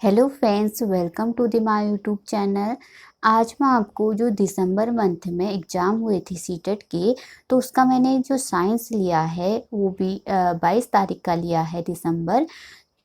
Hello friends, welcome to the my YouTube channel. आज मैं आपको जो दिसंबर मंथ में एग्ज़ाम हुए थे सीटेट के, तो उसका मैंने जो साइंस लिया है वो भी 22 तारीख का लिया है दिसंबर।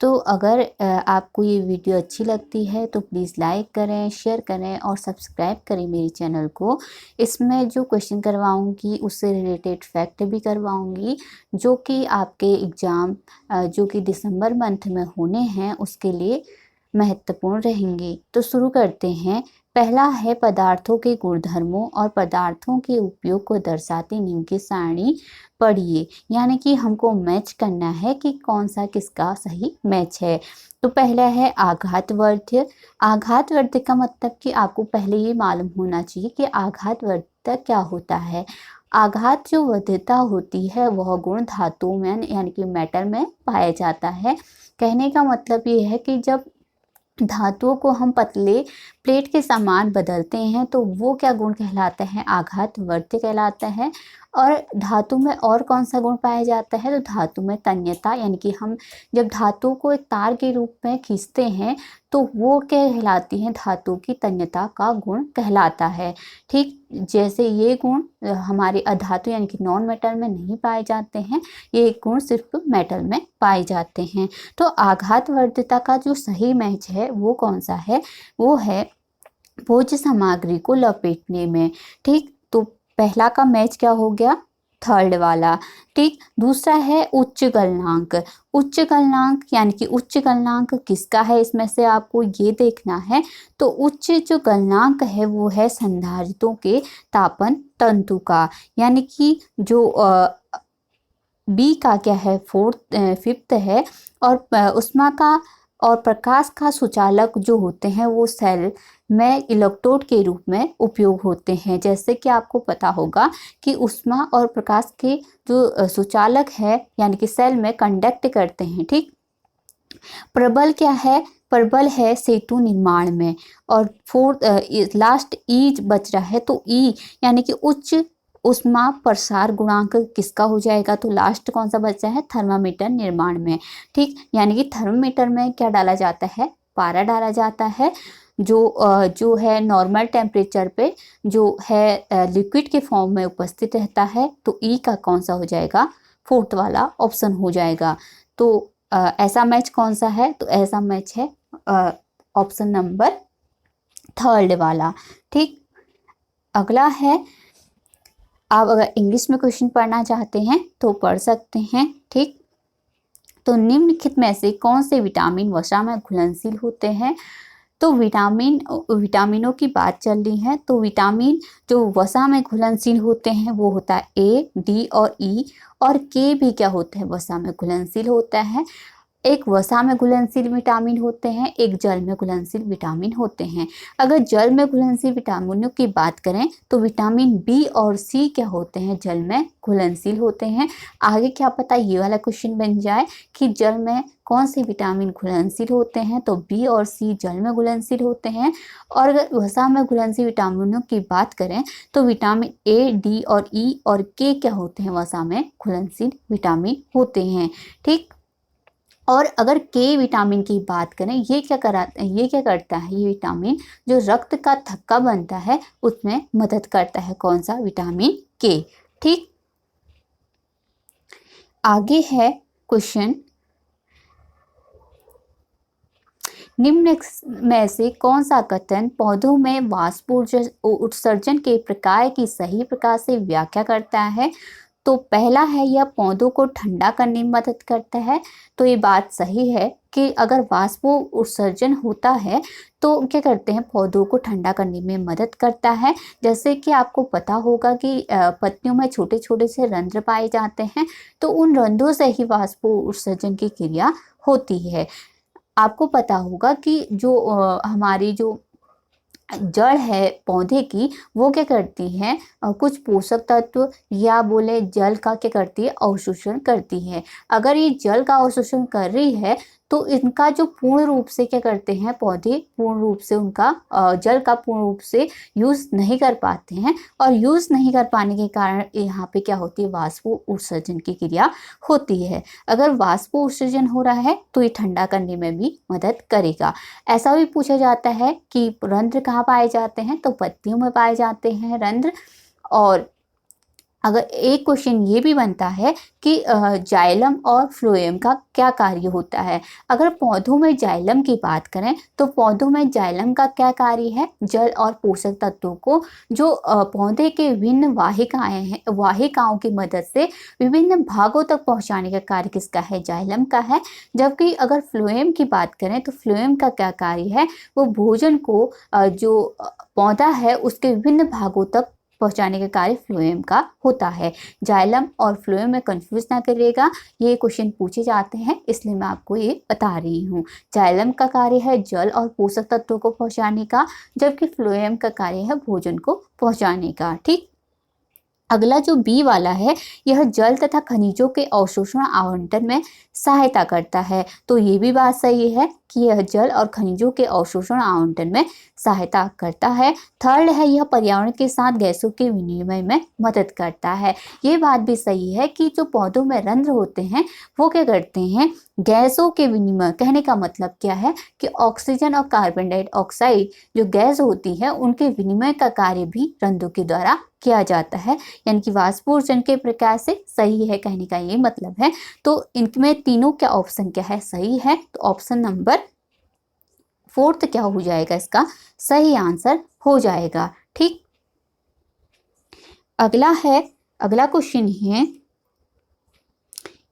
तो अगर आपको ये वीडियो अच्छी लगती है तो प्लीज़ लाइक करें, शेयर करें और सब्सक्राइब करें मेरे चैनल को। इसमें जो क्वेश्चन करवाऊंगी उससे रिलेटेड फैक्ट भी करवाऊंगी, जो कि आपके एग्ज़ाम जो कि दिसंबर मंथ में होने हैं उसके लिए महत्वपूर्ण रहेंगे। तो शुरू करते हैं। पहला है पदार्थों के गुणधर्मों और पदार्थों के उपयोग को दर्शाती निम्नलिखित सारणी पढ़िए। यानी कि हमको मैच करना है कि कौन सा किसका सही मैच है। तो पहला है आघातवर्ध्य। आघातवर्ध्य का मतलब कि आपको पहले ये मालूम होना चाहिए कि आघातवर्ध्य क्या होता है। आघात जो वर्ध्यता होती है वह गुण धातु में यानी कि मेटल में पाया जाता है। कहने का मतलब ये है कि जब धातुओं को हम पतले प्लेट के समान बदलते हैं तो वो क्या गुण कहलाता है, आघातवर्ध्य कहलाता है। और धातु में और कौन सा गुण पाया जाता है, तो धातु में तन्यता, यानी कि हम जब धातु को एक तार के रूप में खींचते हैं तो वो क्या कहलाती है, धातु की तन्यता का गुण कहलाता है। ठीक जैसे ये गुण हमारे अधातु यानी कि नॉन मेटल में नहीं पाए जाते हैं, ये गुण सिर्फ मेटल में पाए जाते हैं। तो आघातवर्ध्यता का जो सही मैच है वो कौन सा है, वो है भोज्य सामग्री को लपेटने में। ठीक, तो पहला का मैच क्या हो गया, थर्ड वाला। ठीक, दूसरा है उच्च गलनांक। उच्च गलनांक यानी कि उच्च गलनांक किसका है, इसमें से आपको ये देखना है। तो उच्च जो गलनांक है वो है संधारितों के तापन तंतु का, यानी कि जो बी का क्या है, फिफ्थ है। और उष्मा का और प्रकाश का सुचालक जो होते हैं वो सेल में इलेक्ट्रोड के रूप में उपयोग होते हैं। जैसे कि आपको पता होगा कि उष्मा और प्रकाश के जो सुचालक है यानी कि सेल में कंडक्ट करते हैं। ठीक, प्रबल क्या है, प्रबल है सेतु निर्माण में। और फोर्थ लास्ट ई बच रहा है, तो ई यानी कि उच्च उष्मा प्रसार गुणांक किसका हो जाएगा, तो लास्ट कौन सा बचा है, थर्मामीटर निर्माण में। ठीक, यानी कि थर्मामीटर में क्या डाला जाता है, पारा डाला जाता है, जो है नॉर्मल टेम्परेचर पे जो है लिक्विड के फॉर्म में उपस्थित रहता है। तो ई का कौन सा हो जाएगा, फोर्थ वाला ऑप्शन हो जाएगा। तो ऐसा मैच कौन सा है, तो ऐसा मैच है ऑप्शन नंबर थर्ड वाला। ठीक, अगला है, आप अगर इंग्लिश में क्वेश्चन पढ़ना चाहते हैं तो पढ़ सकते हैं। ठीक, तो निम्नलिखित में से कौन से विटामिन वसा में घुलनशील होते हैं। तो विटामिनों की बात चल रही है, तो विटामिन जो वसा में घुलनशील होते हैं वो होता है ए, डी और ई। और के भी क्या होता है, वसा में घुलनशील होता है। एक वसा में घुलनशील विटामिन होते हैं, एक जल में घुलनशील विटामिन होते हैं। अगर जल में घुलनशील विटामिनों की बात करें तो विटामिन बी और सी क्या होते हैं, जल में घुलनशील होते हैं। आगे क्या पता ये वाला क्वेश्चन बन जाए कि जल में कौन से विटामिन घुलनशील होते हैं, तो बी और सी जल में घुलनशील होते हैं। और अगर वसा में घुलनशील विटामिनों की बात करें तो विटामिन ए, डी और ई और के क्या होते हैं, वसा में घुलनशील विटामिन होते हैं। ठीक, और अगर के विटामिन की बात करें, ये क्या करता है, ये विटामिन जो रक्त का थक्का बनता है उसमें मदद करता है, कौन सा, विटामिन के। ठीक, आगे है क्वेश्चन, निम्न में से कौन सा कथन पौधों में वाष्प उत्सर्जन के प्रकार की सही प्रकार से व्याख्या करता है। तो पहला है, यह पौधों को ठंडा करने में मदद करता है। तो ये बात सही है कि अगर वाष्प उत्सर्जन होता है तो क्या करते हैं, पौधों को ठंडा करने में मदद करता है। जैसे कि आपको पता होगा कि पत्तियों में छोटे छोटे से रंध्र पाए जाते हैं, तो उन रंध्रों से ही वाष्प उत्सर्जन की क्रिया होती है। आपको पता होगा कि जो हमारी जो जड़ है पौधे की, वो क्या करती है, कुछ पोषक तत्व या बोले जल का क्या करती है, अवशोषण करती है। अगर ये जल का अवशोषण कर रही है तो इनका जो पूर्ण रूप से क्या करते हैं, पौधे पूर्ण रूप से उनका जल का पूर्ण रूप से यूज़ नहीं कर पाते हैं, और यूज़ नहीं कर पाने के कारण यहाँ पे क्या होती है, वाष्प उत्सर्जन की क्रिया होती है। अगर वाष्प उत्सर्जन हो रहा है तो ये ठंडा करने में भी मदद करेगा। ऐसा भी पूछा जाता है कि रंध्र कहाँ पाए जाते हैं, तो पत्तियों में पाए जाते हैं रंध्र। और अगर एक क्वेश्चन ये भी बनता है कि जाइलम और फ्लोएम का क्या कार्य होता है। अगर पौधों में जाइलम की बात करें तो पौधों में जाइलम का क्या कार्य है, जल और पोषक तत्वों को जो पौधे के विभिन्न वाहिकाएं हैं, वाहिकाओं की मदद से विभिन्न भागों तक पहुंचाने का कार्य किसका है, जाइलम का है। जबकि अगर फ्लोएम की बात करें तो फ्लोएम का क्या कार्य है, वो भोजन को जो पौधा है उसके विभिन्न भागों तक पहुंचाने का कार्य फ्लोएम का होता है। जाइलम और फ्लोएम में कंफ्यूज ना करिएगा, ये क्वेश्चन पूछे जाते हैं इसलिए मैं आपको ये बता रही हूँ। जाइलम का कार्य है जल और पोषक तत्वों को पहुंचाने का, जबकि फ्लोएम का कार्य है भोजन को पहुंचाने का। ठीक, अगला जो बी वाला है, यह जल तथा खनिजों के अवशोषण आवंटन में सहायता करता है। तो ये भी बात सही है कि यह जल और खनिजों के अवशोषण आवंटन में सहायता करता है। थर्ड है, यह पर्यावरण के साथ गैसों के विनिमय में मदद करता है। ये बात भी सही है कि जो पौधों में रंध्र होते हैं वो क्या करते हैं, गैसों के विनिमय। कहने का मतलब क्या है कि ऑक्सीजन और कार्बन डाइऑक्साइड जो गैस होती है उनके विनिमय का कार्य भी रंध्रों के द्वारा किया जाता है, यानी कि वाष्पोत्सर्जन के प्रकार से सही है, कहने का ये मतलब है। तो इनमें तीनों क्या ऑप्शन क्या है, सही है। तो ऑप्शन नंबर 4 क्या हो जाएगा, इसका सही आंसर हो जाएगा। ठीक, अगला क्वेश्चन है,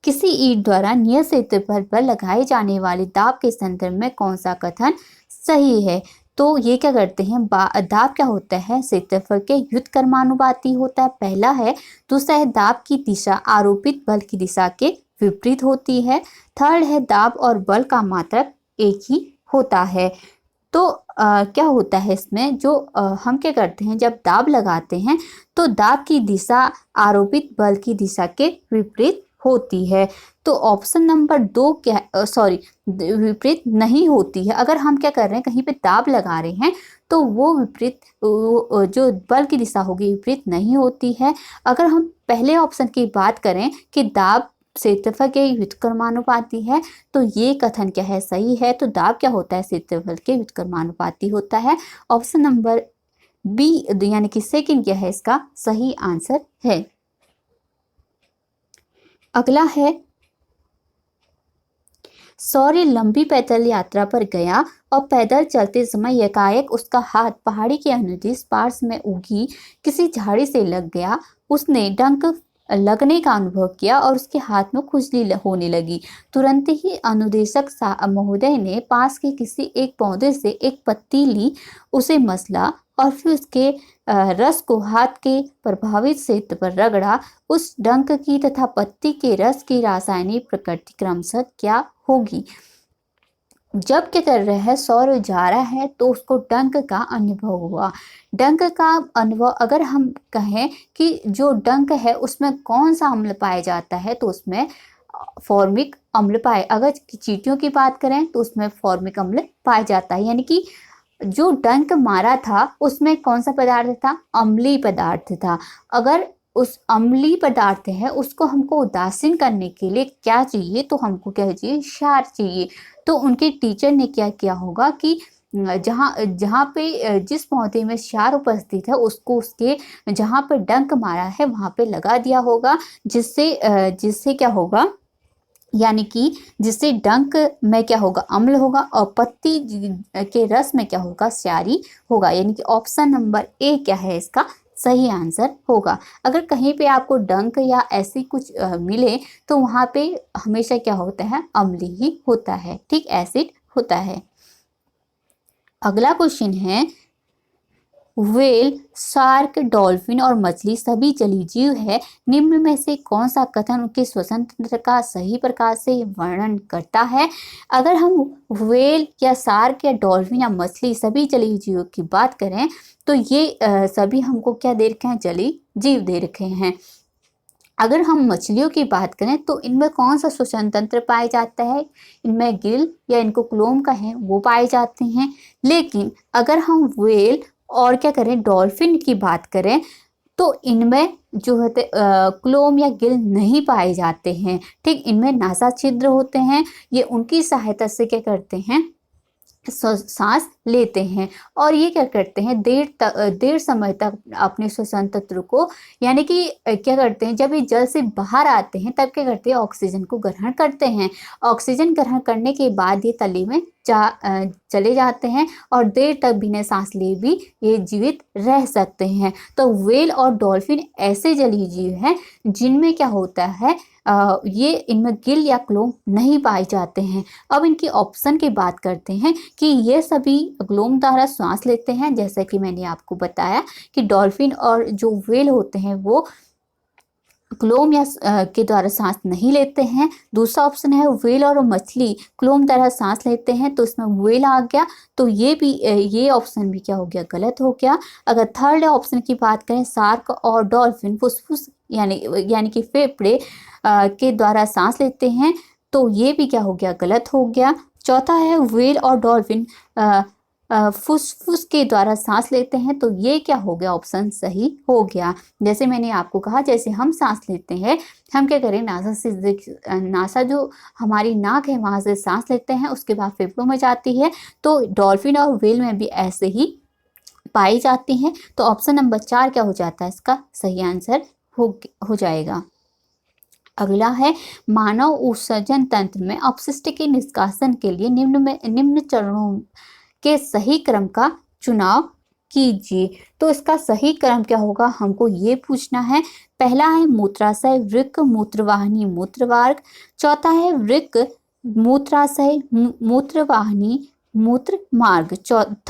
किसी ईंट द्वारा नियत क्षेत्रफल पर लगाए जाने वाले दाब के संदर्भ में कौन सा कथन सही है। तो ये क्या करते हैं, दाब क्या होता है, क्षेत्रफल के व्युत्क्रमानुपाती होता है, पहला है। दूसरा है, दाब की दिशा आरोपित बल की दिशा के विपरीत होती है। थर्ड है, दाब और बल का मात्रक एक ही होता है। तो क्या होता है इसमें, जो हम क्या करते हैं, जब दाब लगाते हैं तो दाब की दिशा आरोपित बल की दिशा के विपरीत होती है। तो ऑप्शन नंबर 2 क्या, विपरीत नहीं होती है। अगर हम क्या कर रहे हैं, कहीं पे दाब लगा रहे हैं तो वो विपरीत, जो बल की दिशा होगी विपरीत नहीं होती है। अगर हम पहले ऑप्शन की बात करें कि दाब क्षेत्रफल के व्युत्क्रमानुपाती है, तो ये कथन क्या है, सही है। तो दाब क्या होता है, क्षेत्रफल के व्युत्क्रमानुपाती होता है। ऑप्शन नंबर बी यानी कि सेकंड क्या है, इसका सही आंसर है। अगला है, सौर्य लंबी पैदल यात्रा पर गया और पैदल चलते समय एकाएक उसका हाथ पहाड़ी के अनुदिश पार्श्व में उगी किसी झाड़ी से लग गया। उसने डंक लगने का अनुभव किया और उसके हाथ में खुजली होने लगी। तुरंत ही अनुदेशक महोदय ने पास के किसी एक पौधे से एक पत्ती ली, उसे मसला और फिर उसके रस को हाथ के प्रभावित क्षेत्र पर रगड़ा। उस डंक की तथा पत्ती के रस की रासायनिक प्रकृति क्रमशः क्या होगी। जब क्या कर रहा है, सौर्य जा रहा है तो उसको डंक का अनुभव हुआ। डंक का अनुभव, अगर हम कहें कि जो डंक है उसमें कौन सा अम्ल पाया जाता है, तो उसमें फॉर्मिक अम्ल पाए। अगर चींटियों की बात करें तो उसमें फॉर्मिक अम्ल पाया जाता है, यानी कि जो डंक मारा था उसमें कौन सा पदार्थ था, अम्लीय पदार्थ था। अगर उस अम्लीय पदार्थ है उसको हमको उदासीन करने के लिए क्या चाहिए, तो हमको क्या चाहिए, क्षार चाहिए। तो उनके टीचर ने क्या किया होगा कि जहाँ पे जिस पौधे में क्षार उपस्थित है उसको उसके जहाँ पे डंक मारा है वहाँ पे लगा दिया होगा, जिससे क्या होगा, यानी कि जिससे डंक में क्या होगा, अम्ल होगा, और पत्ती के रस में क्या होगा, क्षारी होगा। यानी कि ऑप्शन नंबर ए क्या है, इसका सही आंसर होगा। अगर कहीं पे आपको डंक या ऐसी कुछ मिले तो वहाँ पे हमेशा क्या होता है, अम्ल ही होता है। ठीक, एसिड होता है। अगला क्वेश्चन है, व्हेल, शार्क, डॉल्फिन और मछली सभी जलीय जीव है। निम्न में से कौन सा कथन उनके श्वसन तंत्र का सही प्रकार से वर्णन करता है। अगर हम व्हेल या शार्क या डॉल्फिन या मछली सभी जलीय जीवों की बात करें तो ये सभी हमको क्या दे रखे हैं, जलीय जीव दे रखे हैं। अगर हम मछलियों की बात करें तो इनमें कौन सा श्वसन तंत्र पाया जाता है, इनमें गिल या इनको क्लोम कहें वो पाए जाते हैं। लेकिन अगर हम व्हेल और क्या करें डॉल्फिन की बात करें तो इनमें जो होते क्लोम या गिल नहीं पाए जाते हैं। ठीक, इनमें नासा छिद्र होते हैं, ये उनकी सहायता से क्या करते हैं सांस लेते हैं और ये क्या करते हैं देर समय तक अपने श्वसन तंत्र को यानी कि क्या करते हैं जब ये जल से बाहर आते हैं तब क्या करते हैं ऑक्सीजन को ग्रहण करते हैं। ऑक्सीजन ग्रहण करने के बाद ये तली में चले जाते हैं और देर तक बिना सांस लिए भी ये जीवित रह सकते हैं। तो व्हेल और डॉल्फिन ऐसे जलीय जीव हैं जिनमें क्या होता है ये इनमें गिल या क्लोम नहीं पाए जाते हैं। अब इनकी ऑप्शन की बात करते हैं कि ये सभी क्लोम द्वारा सांस लेते हैं, जैसा कि मैंने आपको बताया कि डॉल्फिन और जो व्हेल होते हैं वो क्लोम या के द्वारा सांस नहीं लेते हैं। दूसरा ऑप्शन है व्हेल और मछली क्लोम द्वारा सांस लेते हैं, तो इसमें व्हेल आ गया, तो ये ऑप्शन भी क्या हो गया गलत हो गया। अगर थर्ड ऑप्शन की बात करें शार्क और डॉल्फिन फुसफुस यानी कि फेफड़े के द्वारा सांस लेते हैं, तो ये भी क्या हो गया गलत हो गया। चौथा है व्हेल और डॉल्फिन फुसफुस के द्वारा सांस लेते हैं, तो ये क्या हो गया ऑप्शन सही हो गया। जैसे मैंने आपको कहा जैसे हम सांस लेते हैं हम क्या करें नासा जो हमारी नाक है वहाँ से सांस लेते हैं, उसके बाद फेफड़ों में जाती है, तो डॉल्फिन और व्हेल में भी ऐसे ही पाई जाती हैं। तो ऑप्शन नंबर 4 क्या हो जाता है इसका सही आंसर हो जाएगा। अगला है मानव उत्सर्जन तंत्र में अपशिष्ट के निष्कासन के लिए निम्न चरणों के सही क्रम का चुनाव कीजिए। तो इसका सही क्रम क्या होगा हमको ये पूछना है। पहला है मूत्राशय वृक्क मूत्रवाहिनी मूत्रमार्ग। चौथा है वृक्क मूत्राशय मूत्रवाहिनी मूत्र मार्ग।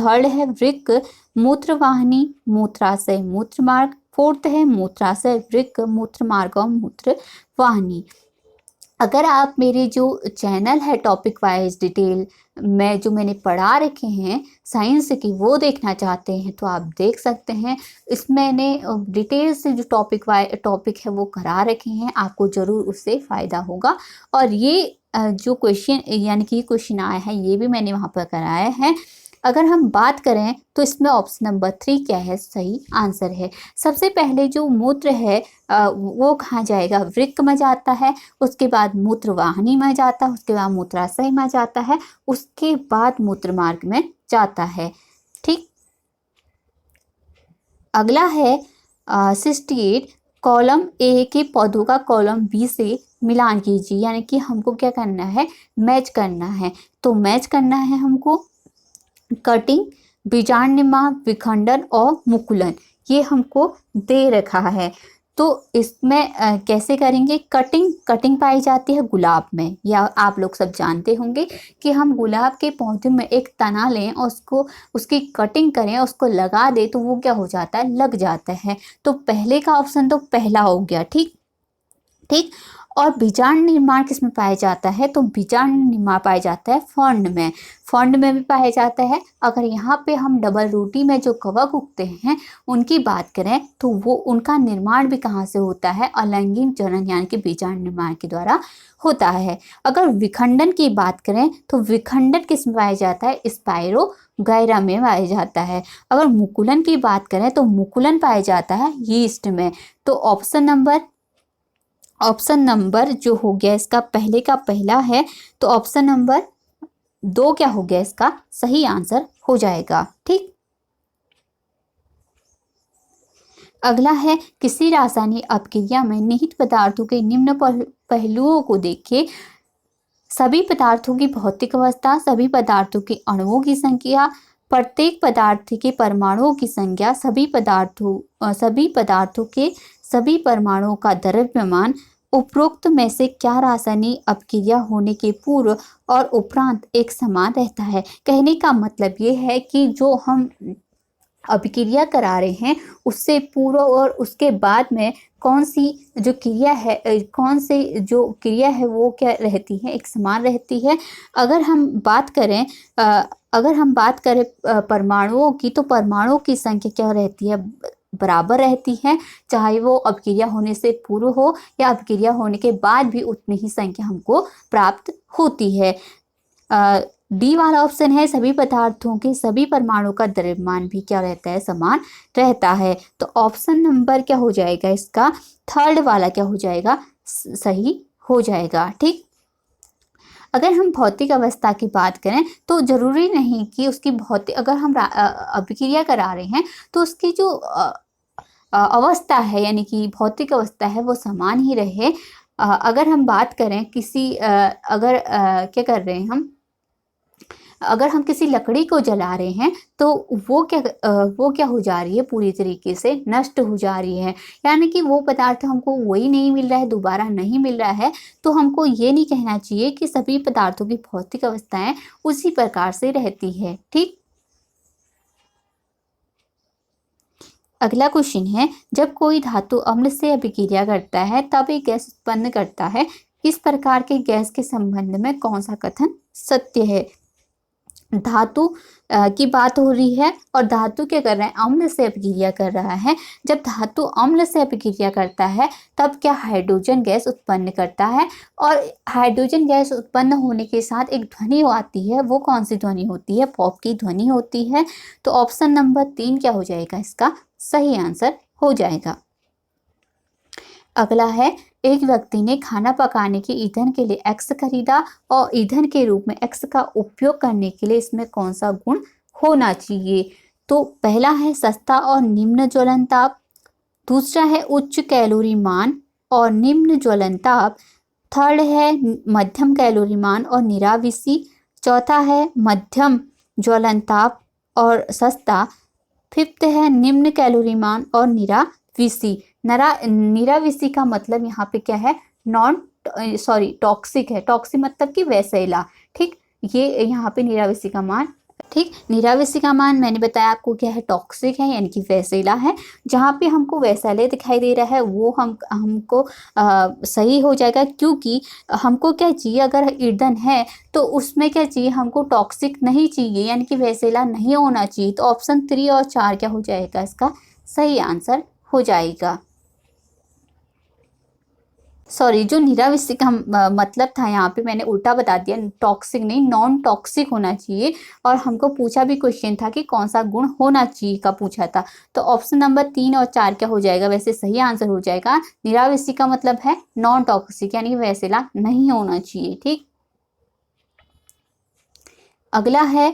थर्ड है वृक्क मूत्रवाहिनी मूत्राशय मूत्रमार्ग। फोर्थ है मूत्राशय वृक्क मूत्रमार्ग और मूत्रवाहिनी। अगर आप मेरे जो चैनल है टॉपिक वाइज डिटेल में जो मैंने पढ़ा रखे हैं साइंस की वो देखना चाहते हैं तो आप देख सकते हैं। इसमें मैंने डिटेल से जो टॉपिक है वो करा रखे हैं, आपको ज़रूर उससे फ़ायदा होगा। और ये जो क्वेश्चन यानी कि क्वेश्चन आया है ये भी मैंने वहाँ पर कराया है। अगर हम बात करें तो इसमें ऑप्शन नंबर 3 क्या है सही आंसर है। सबसे पहले जो मूत्र है वो कहाँ जाएगा वृक्क में जाता है, उसके बाद मूत्रवाहिनी में जाता है, उसके बाद मूत्राशय में जाता है, उसके बाद मूत्रमार्ग में जाता है। ठीक, अगला है 68 कॉलम ए के पौधों का कॉलम बी से मिलान कीजिए, यानी कि हमको क्या करना है मैच करना है। तो मैच करना है हमको कटिंग बीजाणुनिर्माण विखंडन और मुकुलन ये हमको दे रखा है। तो इसमें कैसे करेंगे कटिंग पाई जाती है गुलाब में, या आप लोग सब जानते होंगे कि हम गुलाब के पौधे में एक तना लें और उसकी कटिंग करें उसको लगा दे तो वो क्या हो जाता है लग जाता है। तो पहले का ऑप्शन तो पहला हो गया। ठीक, और बीजाणु निर्माण किस में पाया जाता है तो बीजाणु निर्माण पाया जाता है फंड में भी पाया जाता है। अगर यहाँ पे हम डबल रोटी में जो कवक उगते हैं उनकी बात करें तो वो उनका निर्माण भी कहाँ से होता है अलैंगिक जनन यानी कि बीजाणु निर्माण के द्वारा होता है। अगर विखंडन की बात करें तो विखंडन किस में पाया जाता है स्पाइरोगैरा में पाया जाता है। अगर मुकुलन की बात करें तो मुकुलन पाया जाता है यीस्ट में। तो ऑप्शन नंबर जो हो गया इसका पहले का पहला है, तो ऑप्शन नंबर 2 क्या हो गया इसका सही आंसर हो जाएगा। ठीक, अगला है किसी रासायनिक अपक्रिया में निहित पदार्थों के निम्न पहलुओं को देखिए। सभी पदार्थों की भौतिक अवस्था, सभी पदार्थों के अणुओं की संख्या, प्रत्येक पदार्थ के परमाणुओं की संख्या, सभी पदार्थों के सभी परमाणुओं का द्रव्यमान। उपरोक्त में से क्या रासायनिक अपक्रिया होने के पूर्व और उपरांत एक समान रहता है। कहने का मतलब ये है कि जो हम अभिक्रिया करा रहे हैं उससे पूर्व और उसके बाद में कौन सी जो क्रिया है वो क्या रहती है एक समान रहती है। अगर हम बात करें परमाणुओं की तो परमाणुओं की संख्या क्या रहती है बराबर रहती है, चाहे वो अपक्रिया होने से पूर्व हो या अपक्रिया होने के बाद भी उतनी ही संख्या हमको प्राप्त होती है। डी वाला ऑप्शन है सभी पदार्थों के सभी परमाणु का द्रव्यमान भी क्या रहता है, समान रहता है। तो ऑप्शन नंबर क्या हो जाएगा इसका, थर्ड वाला क्या हो जाएगा, सही हो जाएगा। ठीक, अगर हम भौतिक अवस्था की बात करें तो जरूरी नहीं कि उसकी भौतिक, अगर हम अभिक्रिया करा रहे हैं तो उसकी जो अवस्था है यानी कि भौतिक अवस्था है वो समान ही रहे। अगर हम बात करें किसी क्या कर रहे हैं हम, अगर हम किसी लकड़ी को जला रहे हैं तो वो क्या हो जा रही है, पूरी तरीके से नष्ट हो जा रही है, यानी कि वो पदार्थ हमको वही नहीं मिल रहा है, दोबारा नहीं मिल रहा है। तो हमको ये नहीं कहना चाहिए कि सभी पदार्थों की भौतिक अवस्थाएं उसी प्रकार से रहती है। ठीक, अगला क्वेश्चन है, जब कोई धातु अम्ल से अभिक्रिया करता है तब एक गैस उत्पन्न करता है, इस प्रकार के गैस के संबंध में कौन सा कथन सत्य है। धातु की बात हो रही है और धातु क्या कर रहा है, अम्ल से अभिक्रिया कर रहा है। जब धातु अम्ल से अभिक्रिया करता है तब क्या हाइड्रोजन गैस उत्पन्न करता है, और हाइड्रोजन गैस उत्पन्न होने के साथ एक ध्वनि आती है, वो कौन सी ध्वनि होती है, पॉप की ध्वनि होती है। तो ऑप्शन नंबर 3 क्या हो जाएगा, इसका सही आंसर हो जाएगा। अगला है, एक व्यक्ति ने खाना पकाने के ईंधन के लिए एक्स खरीदा और ईंधन के रूप में एक्स का उपयोग करने के लिए इसमें कौन सा गुण होना चाहिए। तो पहला है सस्ता और निम्न ज्वलनताप, दूसरा है उच्च कैलोरी मान और निम्न ज्वलनताप, थर्ड है मध्यम कैलोरी मान और निराविषी, चौथा है मध्यम ज्वलनताप और सस्ता, फिफ्थ है निम्न कैलोरी मान और निराविषी। निराविषी का मतलब यहाँ पे क्या है, टॉक्सिक है, टॉक्सिक मतलब कि वैसेला। ठीक, ये यहाँ पे निराविषी का मान, ठीक, निराविषी का मान मैंने बताया आपको क्या है, टॉक्सिक है यानी कि वैसेला है। जहाँ पे हमको वैसेले दिखाई दे रहा है वो हमको सही हो जाएगा, क्योंकि हमको क्या चाहिए, अगर ईंधन है तो उसमें क्या चाहिए, हमको टॉक्सिक नहीं चाहिए यानी कि वैसेला नहीं होना चाहिए। तो ऑप्शन 3 और 4 क्या हो जाएगा, इसका सही आंसर हो जाएगा। सॉरी, जो निराविषी का मतलब था यहाँ पे मैंने उल्टा बता दिया, टॉक्सिक नहीं, नॉन टॉक्सिक होना चाहिए। और हमको पूछा भी क्वेश्चन था कि कौन सा गुण होना चाहिए का पूछा था। तो ऑप्शन नंबर 3 और 4 क्या हो जाएगा, वैसे सही आंसर हो जाएगा। निराविषी का मतलब है नॉन टॉक्सिक यानी वैसेला नहीं होना चाहिए। ठीक, अगला है,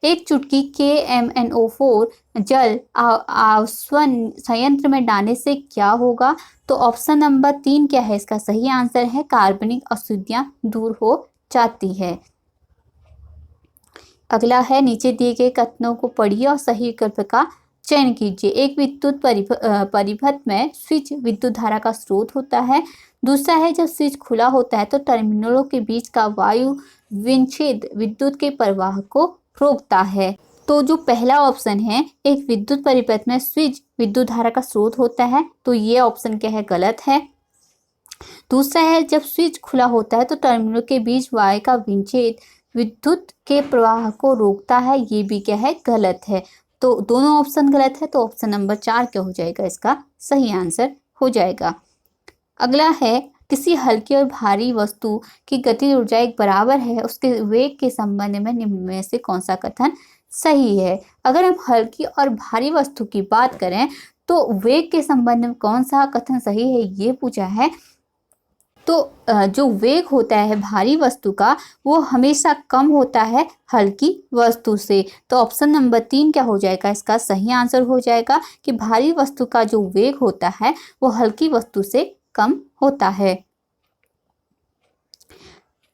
एक चुटकी KMnO4 जल आसवन संयंत्र में डालने से क्या होगा। तो ऑप्शन नंबर 3 क्या है, इसका सही आंसर है कार्बनिक अशुद्धियां दूर हो जाती है। अगला है, नीचे दिए गए कथनों को पढ़िए और सही विकल्प का चयन कीजिए। एक विद्युत परिपथ में स्विच विद्युत धारा का स्रोत होता है। दूसरा है, जब स्विच खुला होता है तो टर्मिनलों के बीच का वायु विच्छेद विद्युत के प्रवाह को रोकता है। तो जो पहला ऑप्शन है, एक विद्युत परिपथ में स्विच विद्युत धारा का स्रोत होता है, तो ये ऑप्शन क्या है, गलत है। दूसरा है, जब स्विच खुला होता है तो टर्मिनलों के बीच वायु का विच्छेद विद्युत के प्रवाह को रोकता है, ये भी क्या है, गलत है। तो दोनों ऑप्शन गलत है। तो ऑप्शन नंबर 4 क्या हो जाएगा, इसका सही आंसर हो जाएगा। अगला है, किसी हल्की और भारी वस्तु की गतिज ऊर्जा एक बराबर है, उसके वेग के संबंध में निम्न में से कौन सा कथन सही है। अगर हम हल्की और भारी वस्तु की बात करें तो वेग के संबंध में कौन सा कथन सही है, ये पूछा है। तो जो वेग होता है भारी वस्तु का वो हमेशा कम होता है हल्की वस्तु से। तो ऑप्शन नंबर 3 क्या हो जाएगा, इसका सही आंसर हो जाएगा कि भारी वस्तु का जो वेग होता है वो हल्की वस्तु से कम होता है।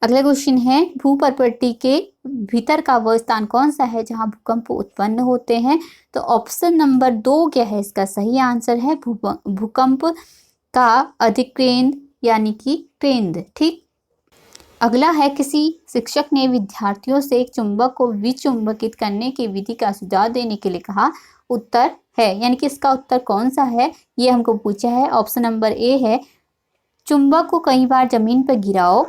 अगला क्वेश्चन है, भूपर्पट्टी के भीतर का वह स्थान कौन सा है जहां भूकंप उत्पन्न होते हैं। तो ऑप्शन नंबर 2 क्या है, इसका सही आंसर है भूकंप का अधिकेंद्र यानी कि केंद्र। ठीक, अगला है, किसी शिक्षक ने विद्यार्थियों से एक चुंबक को विचुंबकित करने की विधि का सुझाव देने के लिए कहा। उत्तर है यानी कि इसका उत्तर कौन सा है, ये हमको पूछा है। ऑप्शन नंबर ए है, चुंबक को कई बार जमीन पर गिराओ।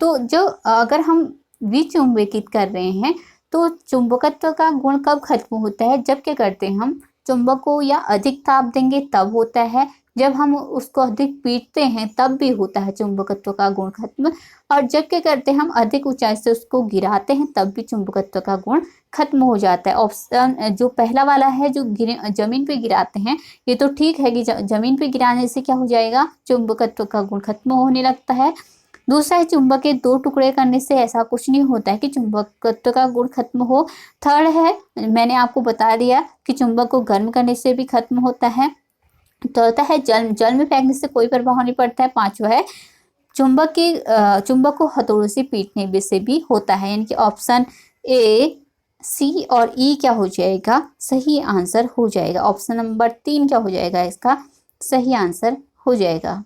तो जो अगर हम विचुंबकित कर रहे हैं तो चुंबकत्व का गुण कब खत्म होता है, जब क्या करते हैं, हम चुंबक को या अधिक ताप देंगे तब होता है, जब हम उसको अधिक पीटते हैं तब भी होता है चुंबकत्व का गुण खत्म, और जब क्या करते हैं हम अधिक ऊंचाई से उसको गिराते हैं तब भी चुंबकत्व का गुण खत्म हो जाता है। ऑप्शन जो पहला वाला है, जो जमीन पे गिराते हैं, ये तो ठीक है कि जमीन पे गिराने से क्या हो जाएगा, चुंबकत्व का गुण खत्म होने लगता है। दूसरा है चुंबक के दो टुकड़े करने से ऐसा कुछ नहीं होता है कि चुंबकत्व का गुण खत्म हो। थर्ड है, मैंने आपको बता दिया कि चुंबक को गर्म करने से भी खत्म होता है। चौथा है जल में फेंकने से कोई प्रभाव नहीं पड़ता है। पांचवा है चुंबक को हथौड़े से पीटने से भी होता है। यानी कि ऑप्शन ए, सी और ई क्या हो जाएगा, सही आंसर हो जाएगा। ऑप्शन नंबर 3 क्या हो जाएगा, इसका सही आंसर हो जाएगा।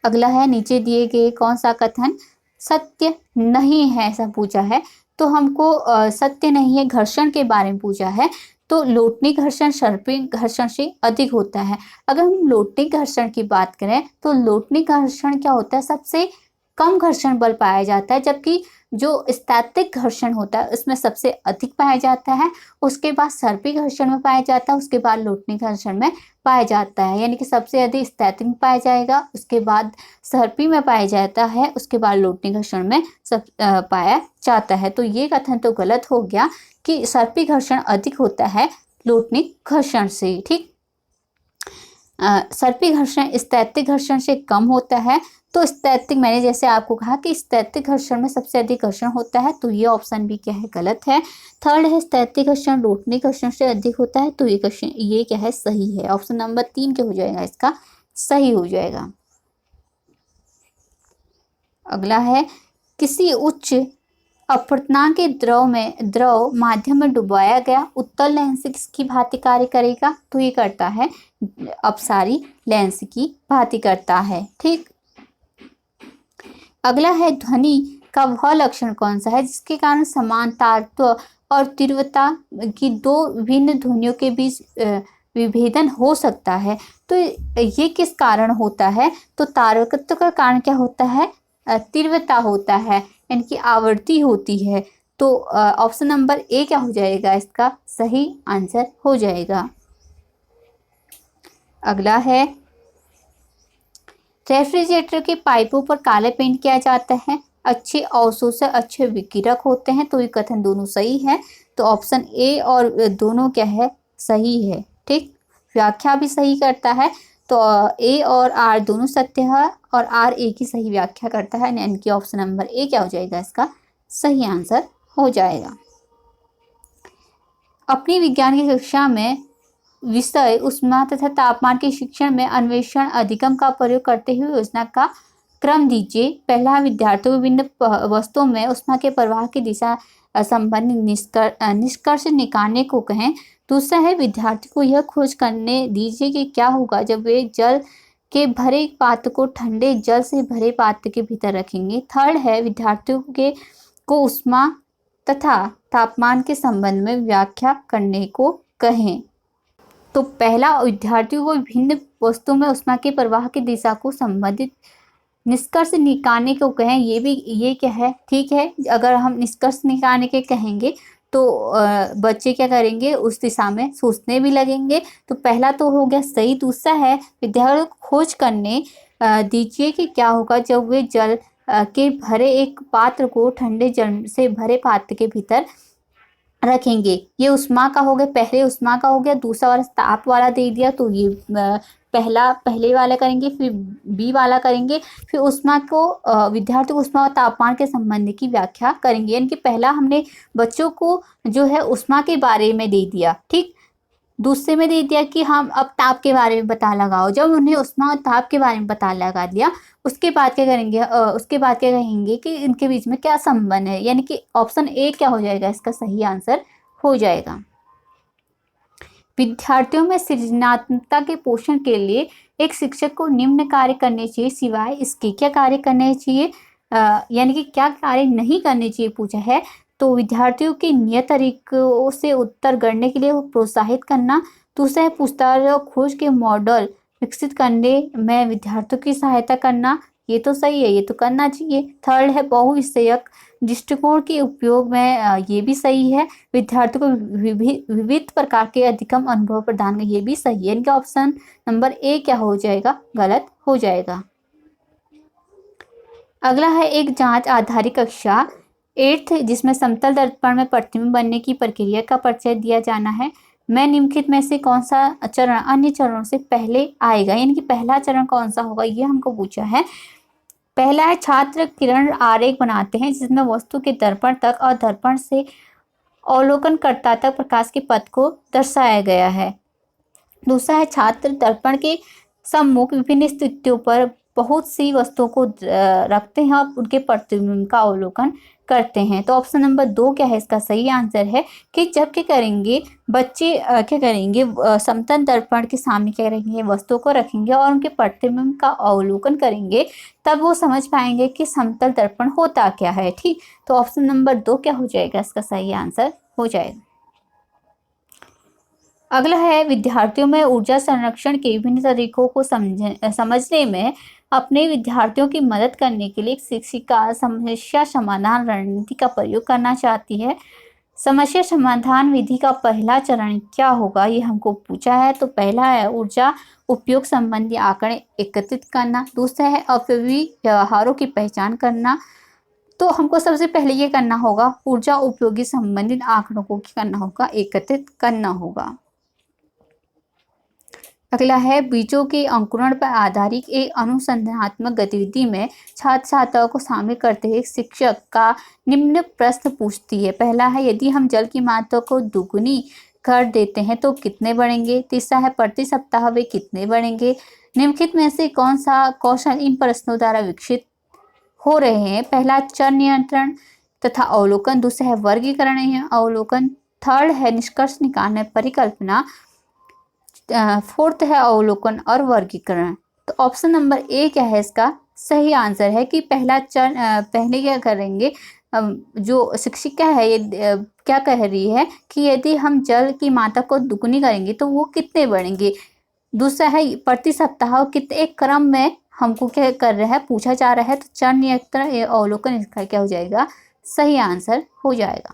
अगला है, नीचे दिए गए कौन सा कथन सत्य नहीं है, ऐसा पूछा है। तो हमको सत्य नहीं है, घर्षण के बारे में पूछा है। तो लोटनी घर्षण सर्पी घर्षण से अधिक होता है। अगर हम लोटनी घर्षण की बात करें तो लोटनी घर्षण क्या होता है, सबसे कम घर्षण बल पाया जाता है, जबकि जो स्थैतिक घर्षण होता है उसमें सबसे अधिक पाया जाता है। उसके बाद सर्पी घर्षण में पाया जाता है, उसके बाद लोटनी घर्षण में पाया जाता है। यानी कि सबसे अधिक स्थैतिक में पाया जाएगा, उसके बाद सर्पी में पाया जाता है, उसके बाद लोटनी घर्षण में पाया जाता है। तो ये कथन तो गलत हो गया कि सर्पी घर्षण अधिक होता है लोटनी घर्षण से। ठीक, सर्पी घर्षण स्थैतिक घर्षण से कम होता है। तो स्थैतिक, मैंने जैसे आपको कहा कि स्थैतिक घर्षण में सबसे अधिक घर्षण होता है, तो ये ऑप्शन भी क्या है, गलत है। थर्ड है स्थैतिक घर्षण लोटनी घर्षण से अधिक होता है, तो ये क्या है, सही है। ऑप्शन नंबर 3 क्या हो जाएगा, इसका सही हो जाएगा। अगला है, किसी उच्च अपवर्तनांक के द्रव माध्यम में डुबाया गया उत्तल लेंस किसकी भांति कार्य करेगा, तो ये करता है अपसारी लेंस की भांति करता है। ठीक, अगला है, ध्वनि का वह लक्षण कौन सा है जिसके कारण समान तारत्व और तीव्रता की दो भिन्न ध्वनियों के बीच विभेदन हो सकता है। तो ये किस कारण होता है, तो तारकत्व का कारण क्या होता है, तीव्रता होता है, यानी कि आवृत्ति होती है। तो ऑप्शन नंबर ए क्या हो जाएगा, इसका सही आंसर हो जाएगा। अगला है, रेफ्रिजरेटर के पाइपों पर काले पेंट किया जाता है, अच्छे अवशोषक अच्छे विकिरक होते हैं, तो ये कथन दोनों सही है। तो ऑप्शन ए और दोनों क्या है, सही है। ठीक, व्याख्या भी सही करता है, तो ए और आर दोनों सत्य है और आर ए की सही व्याख्या करता है, यानी कि ऑप्शन नंबर ए क्या हो जाएगा, इसका सही आंसर हो जाएगा। अपनी विज्ञान की कक्षा में विषय उष्मा तथा तापमान के शिक्षण में अन्वेषण अधिगम का प्रयोग करते हुए योजना का क्रम दीजिए। पहला, विद्यार्थियों विभिन्न वस्तुओं में उष्मा के प्रवाह की दिशा संबंधी निष्कर्ष निकालने को कहें। दूसरा है, विद्यार्थी को यह खोज करने दीजिए कि क्या होगा जब वे जल के भरे पात्र को ठंडे जल से भरे पात्र के भीतर रखेंगे। थर्ड है, विद्यार्थियों को उष्मा तथा तापमान के संबंध में व्याख्या करने को कहें। तो पहला, विद्यार्थियों को विभिन्न वस्तुओं में उष्मा के प्रवाह की दिशा को संबंधित निष्कर्ष निकालने को कहें। ये क्या है, ठीक है। अगर हम निष्कर्ष निकालने के कहेंगे तो बच्चे क्या करेंगे, उस दिशा में सोचने भी लगेंगे। तो पहला तो हो गया सही। दूसरा है, विद्यार्थियों को खोज करने दीजिए कि क्या होगा जब वे जल के भरे एक पात्र को ठंडे जल से भरे पात्र के भीतर रखेंगे। ये उष्मा का हो गया, पहले उष्मा का हो गया, दूसरा वाला ताप वाला दे दिया, तो ये पहले वाला करेंगे, फिर बी वाला करेंगे, फिर उष्मा को विद्यार्थी को उष्मा और तापमान के संबंध की व्याख्या करेंगे। यानी कि पहला हमने बच्चों को जो है उष्मा के बारे में दे दिया, ठीक। दूसरे में दे दिया कि हम अब ताप के बारे में पता लगाओ। जब उन्हें उष्मा और ताप के बारे में पता लगा दिया, उसके बाद क्या करेंगे, उसके बाद क्या कहेंगे कि इनके बीच में क्या संबंध है। यानी कि ऑप्शन ए क्या हो जाएगा, इसका सही आंसर हो जाएगा। विद्यार्थियों में सृजनात्मकता के पोषण के लिए एक शिक्षक को निम्न कार्य करने चाहिए, सिवाय इसके क्या कार्य करने चाहिए, यानी कि क्या कार्य नहीं करने चाहिए पूछा है। तो विद्यार्थियों के नियत तरीकों से उत्तर गढ़ने के लिए प्रोत्साहित करना। दूसरा है, पूछताछ और खोज के मॉडल विकसित करने में विद्यार्थियों की सहायता करना। ये तो सही है, ये तो करना चाहिए। थर्ड है बहुविषयक दृष्टिकोण के उपयोग में, ये भी सही है। विद्यार्थियों को विविध प्रकार के अधिगम अनुभव प्रदान कर, ये भी सही है। इनका ऑप्शन नंबर ए क्या हो जाएगा, गलत हो जाएगा। अगला है एक जांच आधारित कक्षा 8th जिसमें समतल दर्पण में प्रतिबिंब बनने की प्रक्रिया का परिचय दिया जाना है। मैं निम्नलिखित में से कौन सा चरण अन्य चरणों से पहले आएगा, यानी कि पहला चरण कौन सा होगा, ये हमको पूछा है। पहला है छात्र किरण आरेख बनाते हैं जिसमें वस्तु के दर्पण तक और दर्पण से अवलोकनकर्ता तक प्रकाश के पथ को दर्शाया गया है। दूसरा है छात्र दर्पण के सम्मुख विभिन्न स्थितियों पर बहुत सी वस्तुओं को रखते हैं और उनके प्रतिबिंब का अवलोकन करते हैं। तो ऑप्शन नंबर 2 क्या है, इसका सही आंसर है कि जब क्या करेंगे बच्चे, क्या करेंगे, समतल दर्पण के सामने क्या करेंगे, वस्तुओं को रखेंगे और उनके प्रतिबिंब का अवलोकन करेंगे, तब वो समझ पाएंगे कि समतल दर्पण होता क्या है। ठीक, तो ऑप्शन नंबर 2 क्या हो जाएगा, इसका सही आंसर हो जाएगा। अगला है विद्यार्थियों में ऊर्जा संरक्षण के विभिन्न तरीकों को समझने में अपने विद्यार्थियों की मदद करने के लिए एक शिक्षिका समस्या समाधान रणनीति का प्रयोग करना चाहती है। समस्या समाधान विधि का पहला चरण क्या होगा, ये हमको पूछा है। तो पहला है ऊर्जा उपयोग संबंधी आंकड़े एकत्रित करना। दूसरा है अपव्ययी व्यवहारों की पहचान करना। तो हमको सबसे पहले ये करना होगा, ऊर्जा उपयोगी संबंधित आंकड़ों को क्या करना होगा, एकत्रित करना होगा। अगला है बीजों के अंकुरण पर आधारित एक अनुसंधानात्मक गतिविधि में छात्र छात्राओं को शामिल करते हुए शिक्षक का निम्न प्रश्न पूछती है। पहला है यदि हम जल की मात्रा को दुगुनी कर देते हैं तो कितने बढ़ेंगे। तीसरा है प्रति सप्ताह वे कितने बढ़ेंगे। निम्नलिखित में से कौन सा कौशल इन प्रश्नों द्वारा विकसित हो रहे हैं। पहला चर नियंत्रण तथा अवलोकन, दूसरा है वर्गीकरण या अवलोकन, थर्ड है निष्कर्ष निकालना परिकल्पना, फोर्थ है अवलोकन और वर्गीकरण। तो ऑप्शन नंबर ए क्या है, इसका सही आंसर है कि पहला चरण, पहले क्या करेंगे, जो शिक्षिका है ये क्या कह रही है कि यदि हम जल की मात्रा को दुगुनी करेंगे तो वो कितने बढ़ेंगे। दूसरा है प्रति सप्ताह कितने, एक क्रम में हमको क्या कर रहा है, पूछा जा रहा है। तो चर नियंत्रण अवलोकन इसका क्या हो जाएगा, सही आंसर हो जाएगा।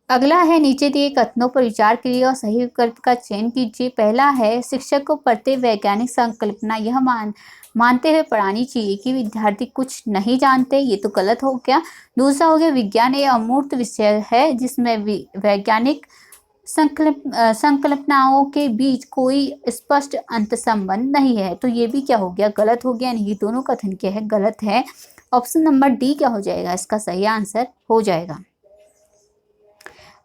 अगला है नीचे दिए कथनों पर विचार कीजिए और सही विकल्प का चयन कीजिए। पहला है शिक्षक को प्रत्येक वैज्ञानिक संकल्पना यह मानते हुए पढ़ानी चाहिए कि विद्यार्थी कुछ नहीं जानते, ये तो गलत हो गया। दूसरा हो गया विज्ञान एक अमूर्त विषय है जिसमें वैज्ञानिक संकल्पनाओं के बीच कोई स्पष्ट अंत संबंध नहीं है, तो ये भी क्या हो गया, गलत हो गया। ये दोनों कथन क्या है, गलत है। ऑप्शन नंबर डी क्या हो जाएगा, इसका सही आंसर हो जाएगा।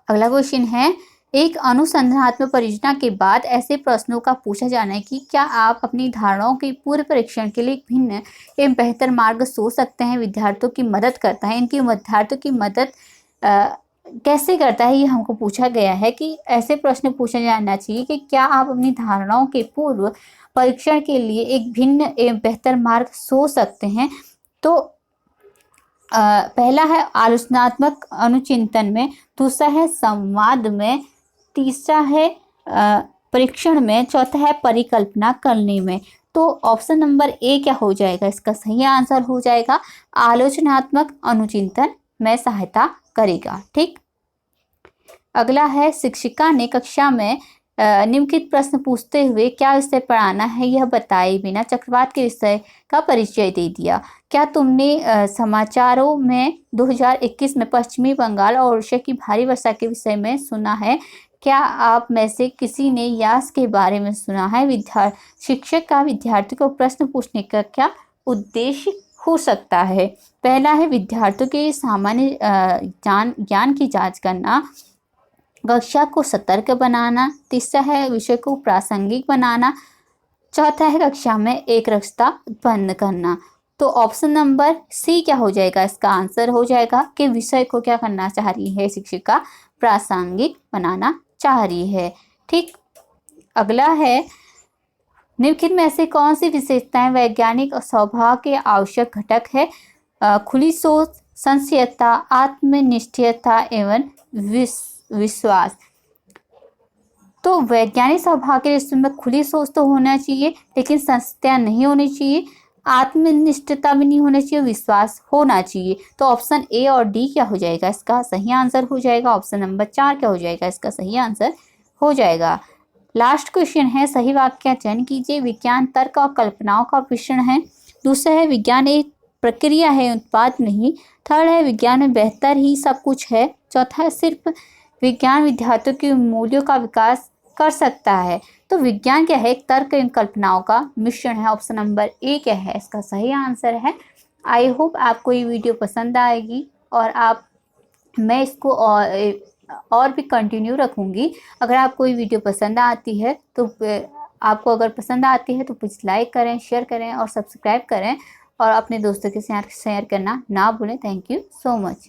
अगला क्वेश्चन है एक अनुसंधानात्मक परियोजना के बाद ऐसे प्रश्नों का पूछा जाना है कि क्या आप अपनी धारणाओं के पूर्व परीक्षण के लिए भिन्न एवं बेहतर मार्ग सोच सकते हैं। विद्यार्थियों की मदद करता है, इनकी विद्यार्थियों की मदद कैसे करता है, ये हमको पूछा गया है कि ऐसे प्रश्न पूछा जाना चाहिए कि क्या आप अपनी धारणाओं के पूर्व परीक्षण के लिए एक भिन्न एवं बेहतर मार्ग सोच सकते हैं। तो पहला है आलोचनात्मक अनुचिंतन में, दूसरा है संवाद में, तीसरा है परीक्षण में, चौथा है परिकल्पना करने में। तो ऑप्शन नंबर ए क्या हो जाएगा, इसका सही आंसर हो जाएगा आलोचनात्मक अनुचिंतन में सहायता करेगा। ठीक, अगला है शिक्षिका ने कक्षा में निम्नलिखित प्रश्न पूछते हुए क्या विषय पढ़ाना है यह बताए बिना चक्रवात के विषय का परिचय दे दिया। क्या तुमने समाचारों में 2021 में पश्चिमी बंगाल और उड़ीसा की भारी वर्षा के विषय में सुना है। क्या आप में से किसी ने यास के बारे में सुना है। शिक्षक का विद्यार्थी को प्रश्न पूछने का क्या उद्देश्य हो सकता है। पहला है विद्यार्थियों के सामान्य ज्ञान की जांच करना, कक्षा को सतर्क बनाना, तीसरा है विषय को प्रासंगिक बनाना, चौथा है कक्षा में एक रक्षता उत्पन्न करना। तो ऑप्शन नंबर सी क्या हो जाएगा, इसका आंसर हो जाएगा कि विषय को क्या करना चाह रही है शिक्षिका, प्रासंगिक बनाना चाह रही है। ठीक, अगला है निम्नलिखित में से कौन सी विशेषताएं वैज्ञानिक स्वभाव के आवश्यक घटक है। खुली सोच, संशयता, आत्मनिष्ठता एवं विश्वास। तो वैज्ञानिक स्वभाव के लिए में खुली सोच तो होना चाहिए, लेकिन संस्था नहीं होनी चाहिए, आत्मनिष्ठता भी नहीं होना चाहिए, विश्वास होना चाहिए। तो ऑप्शन ए और डी क्या हो जाएगा इसका सही आंसर हो जाएगा। ऑप्शन नंबर 4 क्या हो जाएगा इसका सही आंसर हो जाएगा। लास्ट क्वेश्चन है, सही वाक्य का चयन कीजिए। विज्ञान तर्क और कल्पनाओं का मिश्रण है। दूसरा है, विज्ञान एक प्रक्रिया है, उत्पाद नहीं। थर्ड है, विज्ञान में बेहतर ही सब कुछ है। चौथा है, सिर्फ विज्ञान विद्यार्थियों के मूल्यों का विकास कर सकता है। तो विज्ञान क्या है, एक तर्क एवं कल्पनाओं का मिश्रण है। ऑप्शन नंबर ए क्या है इसका सही आंसर है। आई होप आपको ये वीडियो पसंद आएगी और मैं इसको और भी कंटिन्यू रखूँगी। अगर आपको ये वीडियो पसंद आती है तो आपको अगर पसंद आती है तो प्लीज़ लाइक करें, शेयर करें और सब्सक्राइब करें और अपने दोस्तों के साथ शेयर करना ना भूलें। Thank you so much.